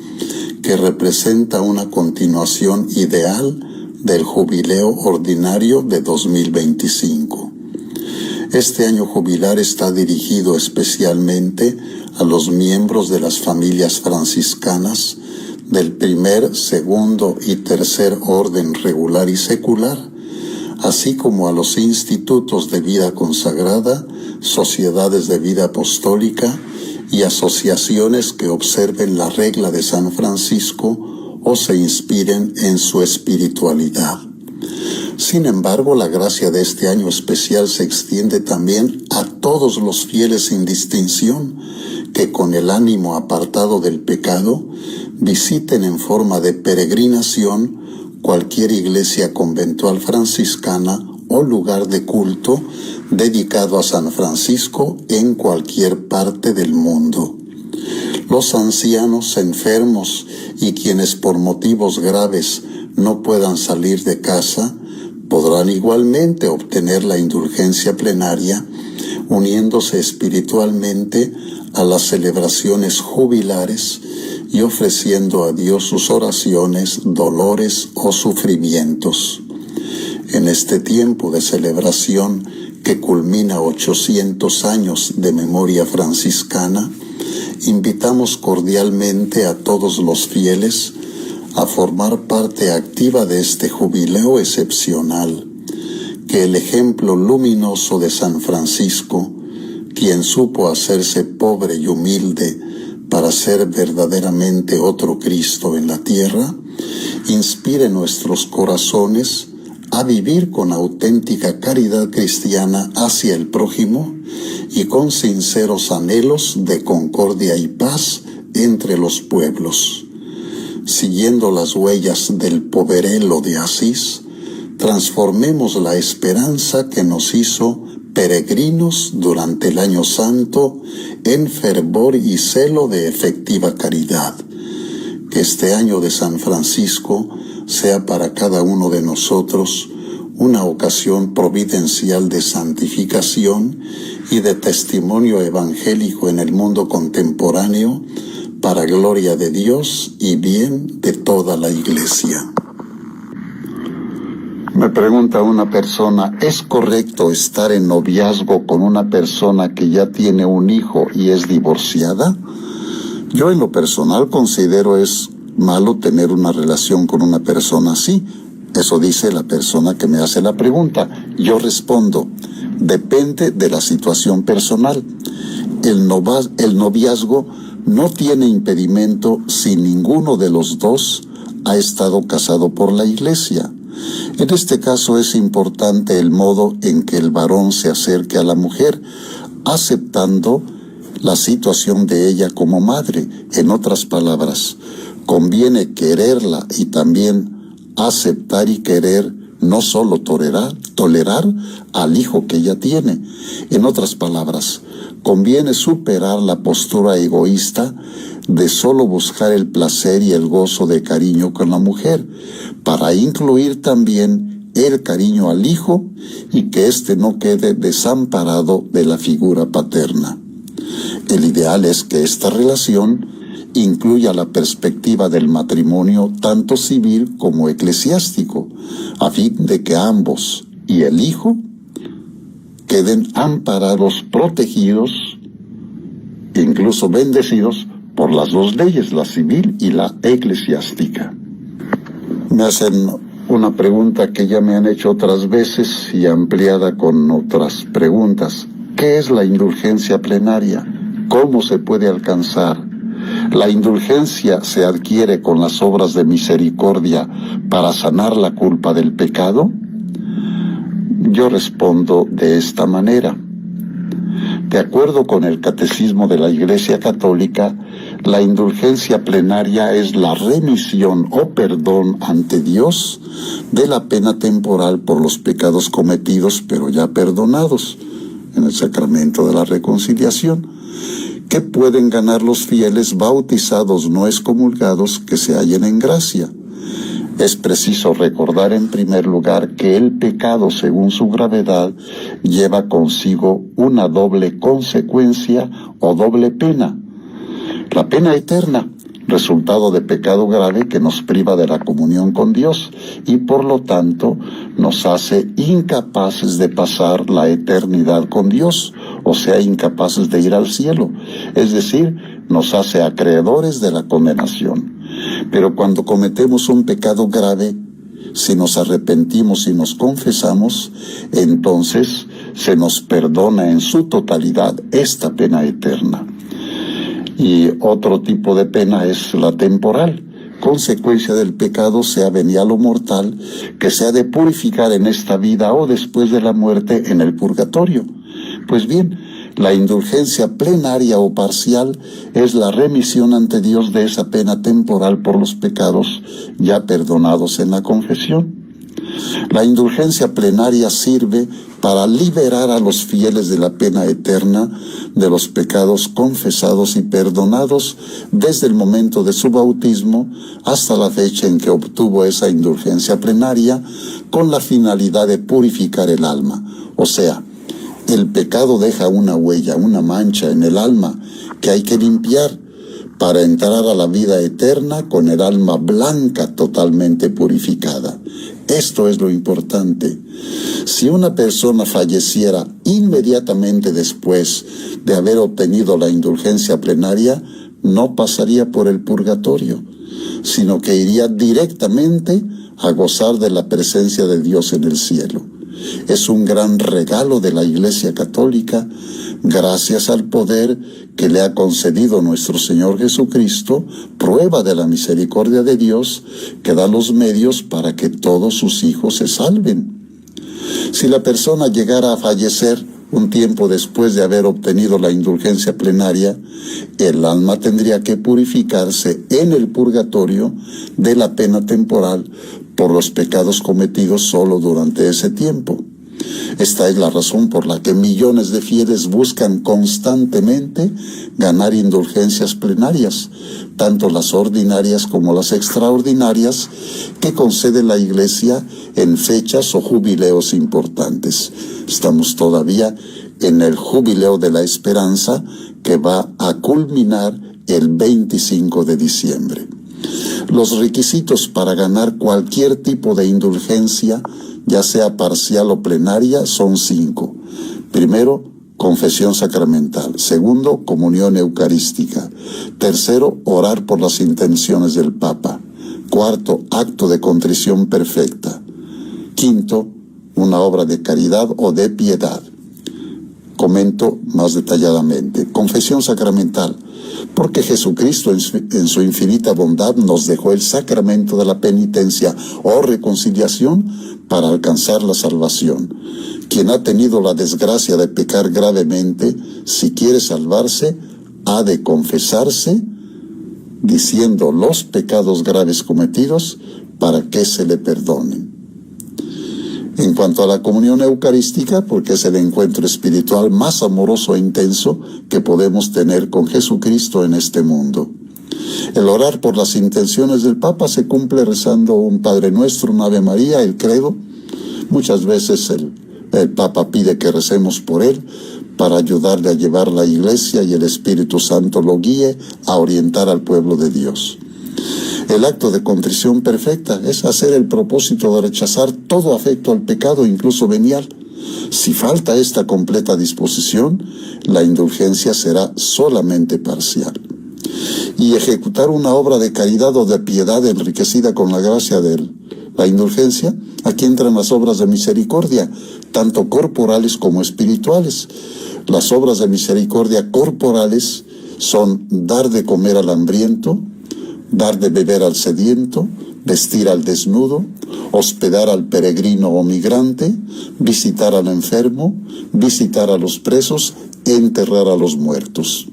que representa una continuación ideal del jubileo ordinario de 2025. Este año jubilar está dirigido especialmente a los miembros de las familias franciscanas del primer, segundo y tercer orden regular y secular, así como a los institutos de vida consagrada, sociedades de vida apostólica y asociaciones que observen la regla de San Francisco o se inspiren en su espiritualidad. Sin embargo, la gracia de este año especial se extiende también a todos los fieles sin distinción que con el ánimo apartado del pecado visiten en forma de peregrinación cualquier iglesia conventual franciscana o lugar de culto dedicado a San Francisco en cualquier parte del mundo. Los ancianos, enfermos y quienes por motivos graves no puedan salir de casa podrán igualmente obtener la indulgencia plenaria uniéndose espiritualmente a las celebraciones jubilares y ofreciendo a Dios sus oraciones, dolores o sufrimientos. En este tiempo de celebración que culmina 800 años de memoria franciscana, invitamos cordialmente a todos los fieles a formar parte activa de este jubileo excepcional, que el ejemplo luminoso de San Francisco, quien supo hacerse pobre y humilde para ser verdaderamente otro Cristo en la tierra, inspire nuestros corazones a vivir con auténtica caridad cristiana hacia el prójimo y con sinceros anhelos de concordia y paz entre los pueblos. Siguiendo las huellas del poverello de Asís, transformemos la esperanza que nos hizo peregrinos durante el Año Santo en fervor y celo de efectiva caridad. Que este año de San Francisco sea para cada uno de nosotros una ocasión providencial de santificación y de testimonio evangélico en el mundo contemporáneo, para gloria de Dios y bien de toda la Iglesia. Me pregunta una persona, ¿es correcto estar en noviazgo con una persona que ya tiene un hijo y es divorciada? Yo en lo personal considero es malo tener una relación con una persona así. Eso dice la persona que me hace la pregunta. Yo respondo, depende de la situación personal. El noviazgo no tiene impedimento si ninguno de los dos ha estado casado por la Iglesia. En este caso es importante el modo en que el varón se acerque a la mujer, aceptando la situación de ella como madre. En otras palabras, conviene quererla y también aceptar y querer, no solo tolerar al hijo que ella tiene. En otras palabras, conviene superar la postura egoísta de solo buscar el placer y el gozo de cariño con la mujer, para incluir también el cariño al hijo y que éste no quede desamparado de la figura paterna. El ideal es que esta relación incluya la perspectiva del matrimonio tanto civil como eclesiástico, a fin de que ambos y el hijo queden amparados, protegidos, incluso bendecidos por las dos leyes, la civil y la eclesiástica. Me hacen una pregunta que ya me han hecho otras veces y ampliada con otras preguntas. ¿Qué es la indulgencia plenaria? ¿Cómo se puede alcanzar? ¿La indulgencia se adquiere con las obras de misericordia para sanar la culpa del pecado? Yo respondo de esta manera. De acuerdo con el Catecismo de la Iglesia Católica, la indulgencia plenaria es la remisión o perdón ante Dios de la pena temporal por los pecados cometidos pero ya perdonados en el sacramento de la reconciliación, que pueden ganar los fieles bautizados no excomulgados que se hallen en gracia. Es preciso recordar en primer lugar que el pecado, según su gravedad, lleva consigo una doble consecuencia o doble pena. La pena eterna, resultado de pecado grave que nos priva de la comunión con Dios y por lo tanto nos hace incapaces de pasar la eternidad con Dios, o sea, incapaces de ir al cielo, es decir, nos hace acreedores de la condenación. Pero cuando cometemos un pecado grave, si nos arrepentimos y nos confesamos, entonces se nos perdona en su totalidad esta pena eterna. Y otro tipo de pena es la temporal, consecuencia del pecado, sea venial o mortal, que se ha de purificar en esta vida o después de la muerte en el purgatorio. Pues bien, la indulgencia plenaria o parcial es la remisión ante Dios de esa pena temporal por los pecados ya perdonados en la confesión. La indulgencia plenaria sirve para liberar a los fieles de la pena eterna de los pecados confesados y perdonados desde el momento de su bautismo hasta la fecha en que obtuvo esa indulgencia plenaria, con la finalidad de purificar el alma. O sea, el pecado deja una huella, una mancha en el alma que hay que limpiar para entrar a la vida eterna con el alma blanca, totalmente purificada. Esto es lo importante. Si una persona falleciera inmediatamente después de haber obtenido la indulgencia plenaria, no pasaría por el purgatorio, sino que iría directamente a gozar de la presencia de Dios en el cielo. Es un gran regalo de la Iglesia Católica, gracias al poder que le ha concedido nuestro Señor Jesucristo, prueba de la misericordia de Dios, que da los medios para que todos sus hijos se salven. Si la persona llegara a fallecer un tiempo después de haber obtenido la indulgencia plenaria, el alma tendría que purificarse en el purgatorio de la pena temporal por los pecados cometidos solo durante ese tiempo. Esta es la razón por la que millones de fieles buscan constantemente ganar indulgencias plenarias, tanto las ordinarias como las extraordinarias, que concede la Iglesia en fechas o jubileos importantes. Estamos todavía en el jubileo de la esperanza, que va a culminar el 25 de diciembre. Los requisitos para ganar cualquier tipo de indulgencia, ya sea parcial o plenaria, son 5. Primero, confesión sacramental. Segundo, comunión eucarística. Tercero, orar por las intenciones del Papa. Cuarto, acto de contrición perfecta. Quinto, una obra de caridad o de piedad. Comento más detalladamente. Confesión sacramental. Porque Jesucristo en su infinita bondad nos dejó el sacramento de la penitencia o reconciliación para alcanzar la salvación. Quien ha tenido la desgracia de pecar gravemente, si quiere salvarse, ha de confesarse, diciendo los pecados graves cometidos para que se le perdonen. En cuanto a la comunión eucarística, porque es el encuentro espiritual más amoroso e intenso que podemos tener con Jesucristo en este mundo. El orar por las intenciones del Papa se cumple rezando un Padre Nuestro, un Ave María, el credo. Muchas veces el Papa pide que recemos por él para ayudarle a llevar la Iglesia y el Espíritu Santo lo guíe a orientar al pueblo de Dios. El acto de contrición perfecta es hacer el propósito de rechazar todo afecto al pecado, incluso venial. Si falta esta completa disposición, la indulgencia será solamente parcial. Y ejecutar una obra de caridad o de piedad enriquecida con la gracia de la indulgencia, aquí entran las obras de misericordia, tanto corporales como espirituales. Las obras de misericordia corporales son dar de comer al hambriento, dar de beber al sediento, vestir al desnudo, hospedar al peregrino o migrante, visitar al enfermo, visitar a los presos, enterrar a los muertos.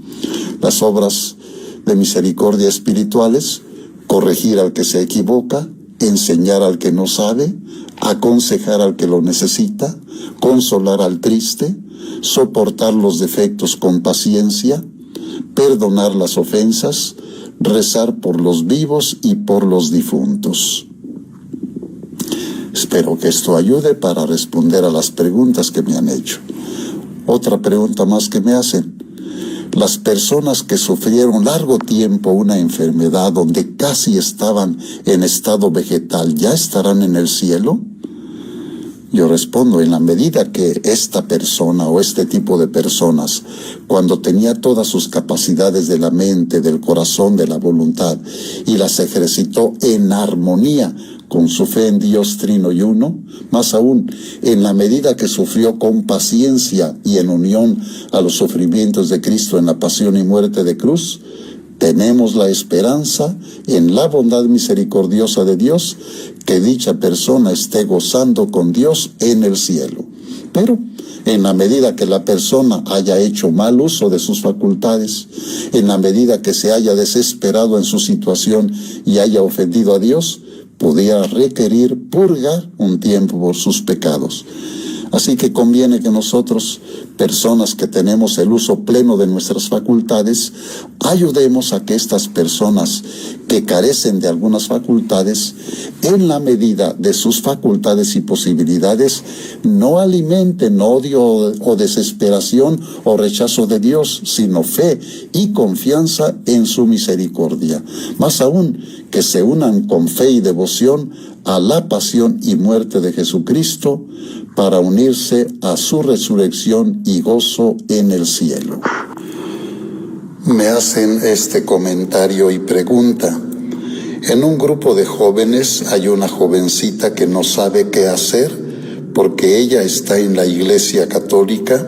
Las obras de misericordia espirituales, corregir al que se equivoca, enseñar al que no sabe, aconsejar al que lo necesita, consolar al triste, soportar los defectos con paciencia, perdonar las ofensas, rezar por los vivos y por los difuntos. Espero que esto ayude para responder a las preguntas que me han hecho. Otra pregunta más que me hacen. Las personas que sufrieron largo tiempo una enfermedad donde casi estaban en estado vegetal, ¿ya estarán en el cielo? Yo respondo, en la medida que esta persona o este tipo de personas, cuando tenía todas sus capacidades de la mente, del corazón, de la voluntad, y las ejercitó en armonía con su fe en Dios Trino y Uno, más aún, en la medida que sufrió con paciencia y en unión a los sufrimientos de Cristo en la pasión y muerte de cruz, tenemos la esperanza en la bondad misericordiosa de Dios que dicha persona esté gozando con Dios en el cielo. Pero en la medida que la persona haya hecho mal uso de sus facultades, en la medida que se haya desesperado en su situación y haya ofendido a Dios, pudiera requerir purgar un tiempo por sus pecados. Así que conviene que nosotros, personas que tenemos el uso pleno de nuestras facultades, ayudemos a que estas personas que carecen de algunas facultades, en la medida de sus facultades y posibilidades, no alimenten odio o desesperación o rechazo de Dios, sino fe y confianza en su misericordia. Más aún, que se unan con fe y devoción a la pasión y muerte de Jesucristo para unirse a su resurrección y gozo en el cielo. Me hacen este comentario y pregunta. En un grupo de jóvenes hay una jovencita que no sabe qué hacer porque ella está en la Iglesia Católica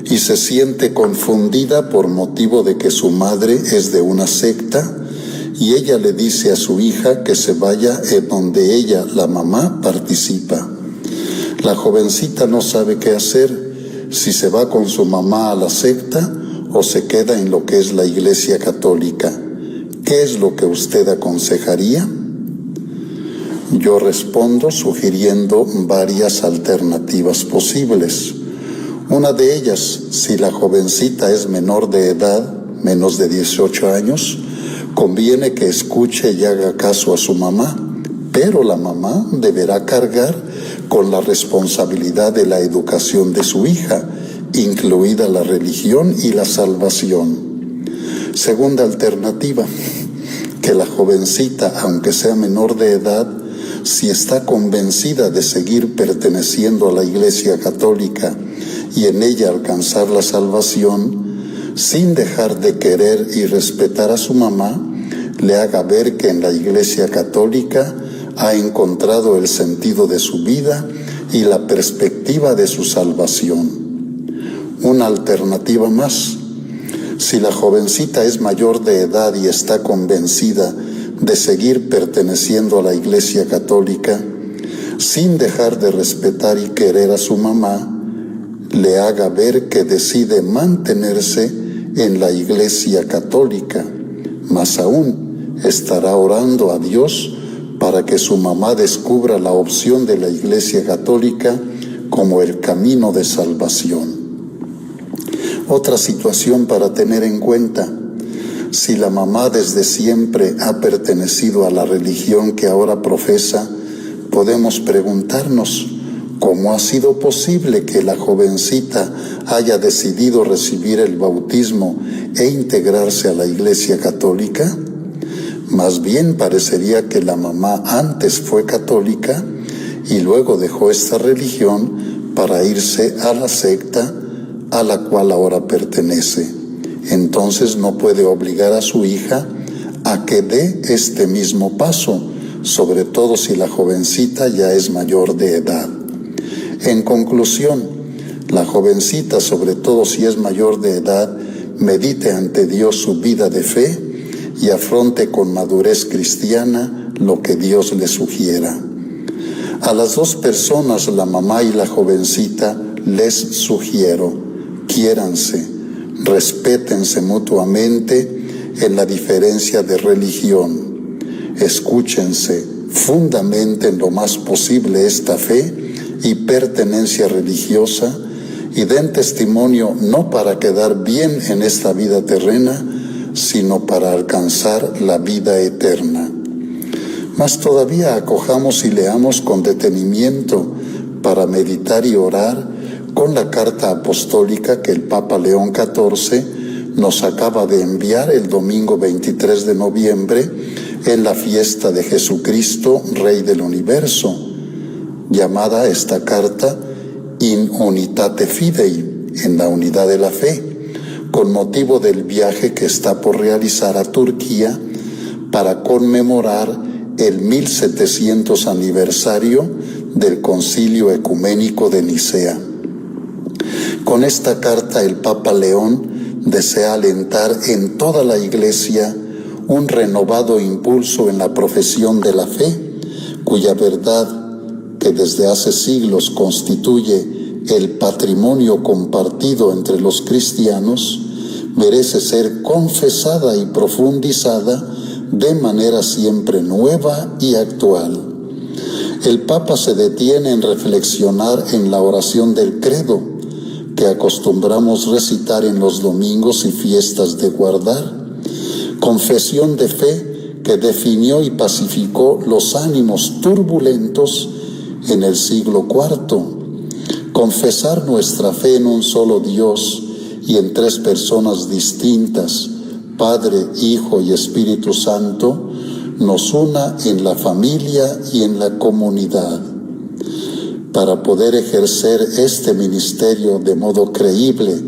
y se siente confundida por motivo de que su madre es de una secta y ella le dice a su hija que se vaya en donde ella, la mamá, participa. La jovencita no sabe qué hacer, si se va con su mamá a la secta o se queda en lo que es la Iglesia Católica. ¿Qué es lo que usted aconsejaría? Yo respondo sugiriendo varias alternativas posibles. Una de ellas, si la jovencita es menor de edad, menos de 18 años, conviene que escuche y haga caso a su mamá, pero la mamá deberá cargar con la responsabilidad de la educación de su hija incluida la religión y la salvación. Segunda alternativa, que la jovencita, aunque sea menor de edad, si está convencida de seguir perteneciendo a la Iglesia Católica y en ella alcanzar la salvación, sin dejar de querer y respetar a su mamá, le haga ver que en la Iglesia Católica ha encontrado el sentido de su vida y la perspectiva de su salvación. Una alternativa más: si la jovencita es mayor de edad y está convencida de seguir perteneciendo a la Iglesia Católica, sin dejar de respetar y querer a su mamá, le haga ver que decide mantenerse en la Iglesia Católica. Más aún, estará orando a Dios para que su mamá descubra la opción de la Iglesia Católica como el camino de salvación. Otra situación para tener en cuenta: si la mamá desde siempre ha pertenecido a la religión que ahora profesa, podemos preguntarnos, ¿cómo ha sido posible que la jovencita haya decidido recibir el bautismo e integrarse a la Iglesia Católica? Más bien parecería que la mamá antes fue católica y luego dejó esta religión para irse a la secta a la cual ahora pertenece. Entonces no puede obligar a su hija a que dé este mismo paso, sobre todo si la jovencita ya es mayor de edad. En conclusión, la jovencita, sobre todo si es mayor de edad, medite ante Dios su vida de fe y afronte con madurez cristiana lo que Dios le sugiera. A las dos personas, la mamá y la jovencita, les sugiero: quiéranse, respétense mutuamente en la diferencia de religión, escúchense, fundamenten lo más posible esta fe y pertenencia religiosa y den testimonio no para quedar bien en esta vida terrena, sino para alcanzar la vida eterna. Mas todavía acojamos y leamos con detenimiento para meditar y orar con la carta apostólica que el Papa León XIV nos acaba de enviar el domingo 23 de noviembre en la fiesta de Jesucristo, Rey del Universo, llamada esta carta In Unitate Fidei, en la unidad de la fe, con motivo del viaje que está por realizar a Turquía para conmemorar el 1700 aniversario del Concilio Ecuménico de Nicea. Con esta carta el Papa León desea alentar en toda la Iglesia un renovado impulso en la profesión de la fe, cuya verdad, que desde hace siglos constituye el patrimonio compartido entre los cristianos, merece ser confesada y profundizada de manera siempre nueva y actual. El Papa se detiene en reflexionar en la oración del credo, que acostumbramos recitar en los domingos y fiestas de guardar, confesión de fe que definió y pacificó los ánimos turbulentos en el siglo IV. Confesar nuestra fe en un solo Dios y en tres personas distintas, Padre, Hijo y Espíritu Santo, nos una en la familia y en la comunidad. Para poder ejercer este ministerio de modo creíble,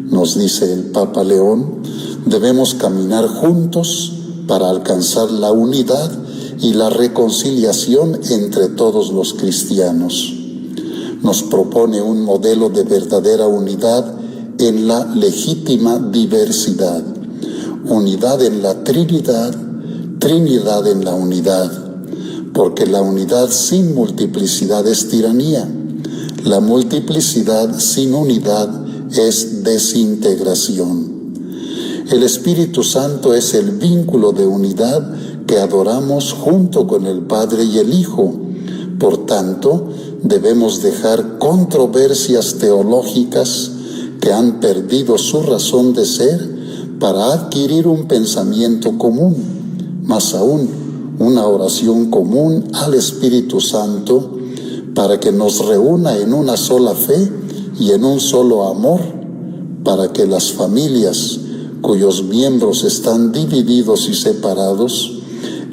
nos dice el Papa León, debemos caminar juntos para alcanzar la unidad y la reconciliación entre todos los cristianos. Nos propone un modelo de verdadera unidad en la legítima diversidad, unidad en la Trinidad, Trinidad en la unidad, porque la unidad sin multiplicidad es tiranía, la multiplicidad sin unidad es desintegración. El Espíritu Santo es el vínculo de unidad que adoramos junto con el Padre y el Hijo. Por tanto, debemos dejar controversias teológicas que han perdido su razón de ser para adquirir un pensamiento común, más aún una oración común al Espíritu Santo para que nos reúna en una sola fe y en un solo amor, para que las familias cuyos miembros están divididos y separados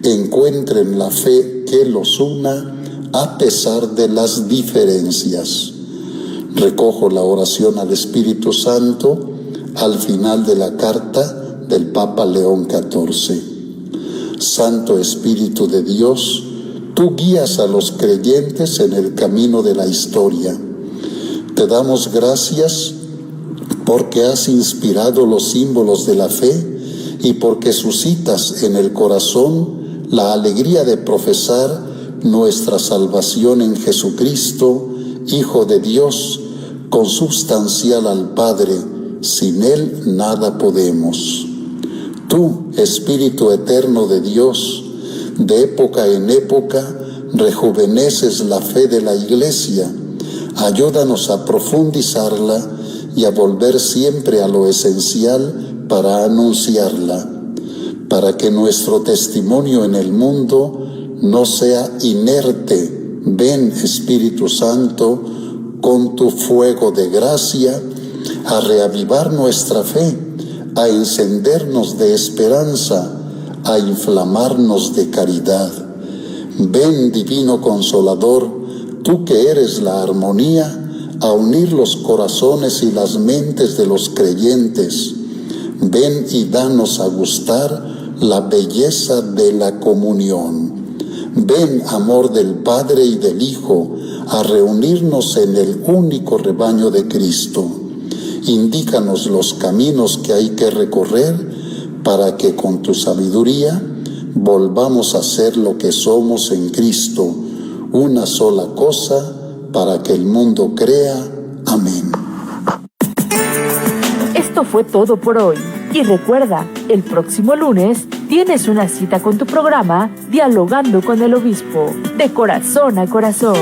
encuentren la fe que los una a pesar de las diferencias. Recojo la oración al Espíritu Santo al final de la carta del Papa León XIV. Santo Espíritu de Dios, tú guías a los creyentes en el camino de la historia. Te damos gracias porque has inspirado los símbolos de la fe y porque suscitas en el corazón la alegría de profesar nuestra salvación en Jesucristo, Hijo de Dios, consubstancial al Padre. Sin Él nada podemos. Tú, Espíritu eterno de Dios, de época en época, rejuveneces la fe de la Iglesia. Ayúdanos a profundizarla y a volver siempre a lo esencial para anunciarla, para que nuestro testimonio en el mundo no sea inerte. Ven, Espíritu Santo, con tu fuego de gracia, a reavivar nuestra fe, a encendernos de esperanza, a inflamarnos de caridad. Ven, Divino Consolador, tú que eres la armonía, a unir los corazones y las mentes de los creyentes. Ven y danos a gustar la belleza de la comunión. Ven, amor del Padre y del Hijo, a reunirnos en el único rebaño de Cristo. Indícanos los caminos que hay que recorrer para que con tu sabiduría volvamos a ser lo que somos en Cristo, una sola cosa, para que el mundo crea. Amén. Esto fue todo por hoy. Y recuerda, el próximo lunes tienes una cita con tu programa Dialogando con el Obispo, de corazón a corazón.